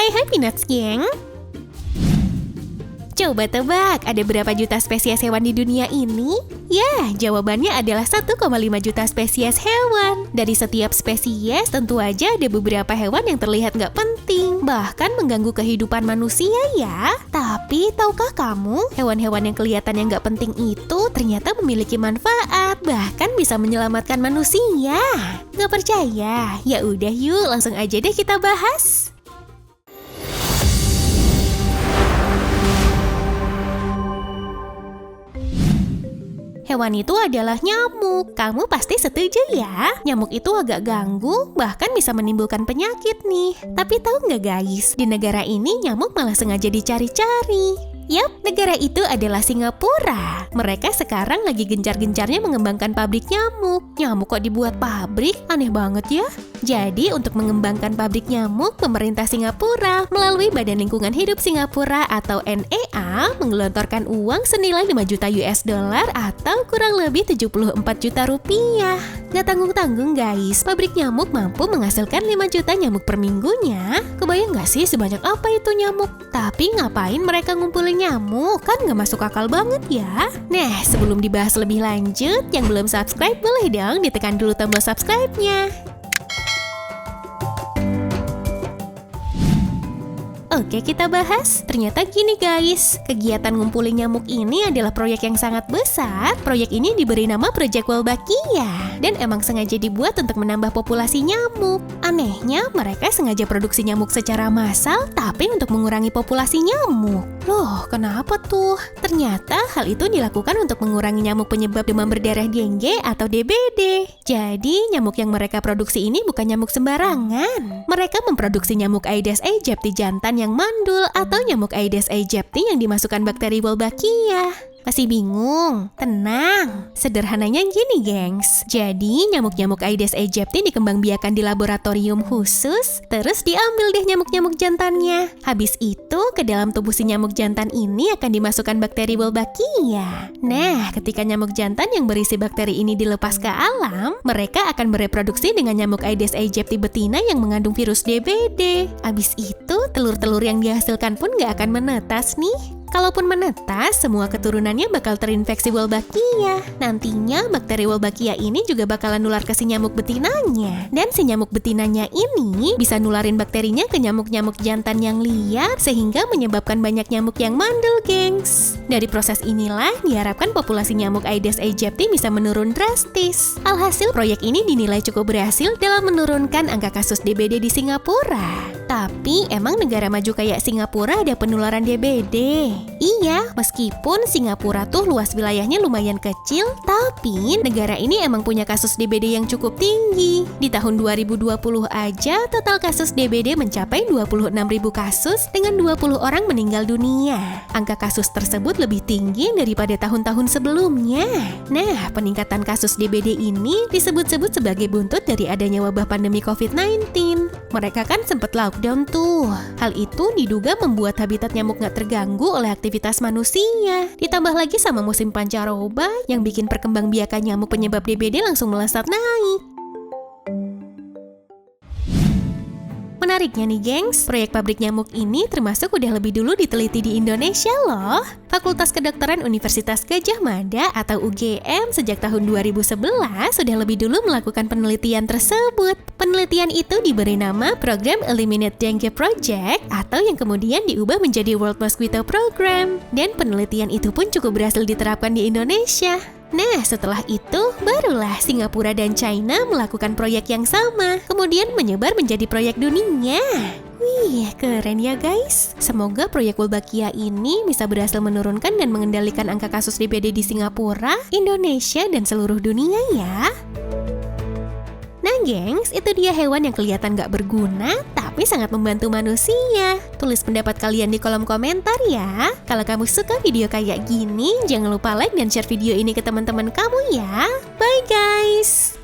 Hai Peanuts geng. Coba tebak, ada berapa juta spesies hewan di dunia ini? Ya, jawabannya adalah 1,5 juta spesies hewan. Dari setiap spesies, tentu aja ada beberapa hewan yang terlihat nggak penting, bahkan mengganggu kehidupan manusia ya. Tapi, tahukah kamu, hewan-hewan yang kelihatannya nggak penting itu ternyata memiliki manfaat, bahkan bisa menyelamatkan manusia. Nggak percaya? Ya udah yuk, langsung aja deh kita bahas. Hewan itu adalah nyamuk. Kamu pasti setuju ya? Nyamuk itu agak ganggu, bahkan bisa menimbulkan penyakit nih. Tapi tahu nggak guys, di negara ini nyamuk malah sengaja dicari-cari. Yap, negara itu adalah Singapura. Mereka sekarang lagi gencar-gencarnya mengembangkan pabrik nyamuk. Nyamuk kok dibuat pabrik? Aneh banget ya. Jadi, untuk mengembangkan pabrik nyamuk, pemerintah Singapura melalui Badan Lingkungan Hidup Singapura atau NEA menggelontorkan uang senilai 5 juta US dollar atau kurang lebih 74 juta rupiah. Nggak tanggung-tanggung guys, pabrik nyamuk mampu menghasilkan 5 juta nyamuk per minggunya. Kebayang nggak sih sebanyak apa itu nyamuk? Tapi ngapain mereka ngumpulin nyamuk? Kan nggak masuk akal banget ya. Nah, sebelum dibahas lebih lanjut, yang belum subscribe boleh dong ditekan dulu tombol subscribe-nya. Oke, kita bahas. Ternyata gini guys, kegiatan ngumpulin nyamuk ini adalah proyek yang sangat besar. Proyek ini diberi nama Project Wolbachia dan emang sengaja dibuat untuk menambah populasi nyamuk. Anehnya, mereka sengaja produksi nyamuk secara massal tapi untuk mengurangi populasi nyamuk. Loh, kenapa tuh? Ternyata hal itu dilakukan untuk mengurangi nyamuk penyebab demam berdarah dengue atau DBD. Jadi, nyamuk yang mereka produksi ini bukan nyamuk sembarangan. Mereka memproduksi nyamuk Aedes aegypti jantan yang mandul atau nyamuk Aedes aegypti yang dimasukkan bakteri Wolbachia. Masih bingung? Tenang. Sederhananya gini, gengs. Jadi, nyamuk-nyamuk Aedes aegypti dikembangbiakan di laboratorium khusus, terus diambil deh nyamuk-nyamuk jantannya. Habis itu, ke dalam tubuh si nyamuk jantan ini akan dimasukkan bakteri Wolbachia. Nah, ketika nyamuk jantan yang berisi bakteri ini dilepas ke alam, mereka akan bereproduksi dengan nyamuk Aedes aegypti betina yang mengandung virus DBD. Habis itu, telur-telur yang dihasilkan pun nggak akan menetas nih. Kalaupun menetas, semua keturunannya bakal terinfeksi Wolbachia. Nantinya, bakteri Wolbachia ini juga bakalan nular ke si nyamuk betinanya. Dan si nyamuk betinanya ini bisa nularin bakterinya ke nyamuk-nyamuk jantan yang liar, sehingga menyebabkan banyak nyamuk yang mandul, gengs. Dari proses inilah, diharapkan populasi nyamuk Aedes aegypti bisa menurun drastis. Alhasil, proyek ini dinilai cukup berhasil dalam menurunkan angka kasus DBD di Singapura. Tapi, emang negara maju kayak Singapura ada penularan DBD? Iya, meskipun Singapura tuh luas wilayahnya lumayan kecil, tapi negara ini emang punya kasus DBD yang cukup tinggi. Di tahun 2020 aja, total kasus DBD mencapai 26.000 kasus dengan 20 orang meninggal dunia. Angka kasus tersebut lebih tinggi daripada tahun-tahun sebelumnya. Nah, peningkatan kasus DBD ini disebut-sebut sebagai buntut dari adanya wabah pandemi COVID-19. Mereka kan sempat lockdown tuh. Hal itu diduga membuat habitat nyamuk nggak terganggu oleh aktivitas manusia. Ditambah lagi sama musim pancaroba yang bikin perkembangbiakan nyamuk penyebab DBD langsung melesat naik. Menariknya nih gengs, proyek pabrik nyamuk ini termasuk udah lebih dulu diteliti di Indonesia loh. Fakultas Kedokteran Universitas Gadjah Mada atau UGM sejak tahun 2011 sudah lebih dulu melakukan penelitian tersebut. Penelitian itu diberi nama Program Eliminate Dengue Project atau yang kemudian diubah menjadi World Mosquito Program. Dan penelitian itu pun cukup berhasil diterapkan di Indonesia. Nah, setelah itu, barulah Singapura dan China melakukan proyek yang sama, kemudian menyebar menjadi proyek dunia. Wih, keren ya guys. Semoga proyek Wolbachia ini bisa berhasil menurunkan dan mengendalikan angka kasus DBD di Singapura, Indonesia, dan seluruh dunia ya. Nah gengs, itu dia hewan yang kelihatan gak berguna, tapi sangat membantu manusia. Tulis pendapat kalian di kolom komentar ya. Kalau kamu suka video kayak gini, jangan lupa like dan share video ini ke teman-teman kamu ya. Bye guys!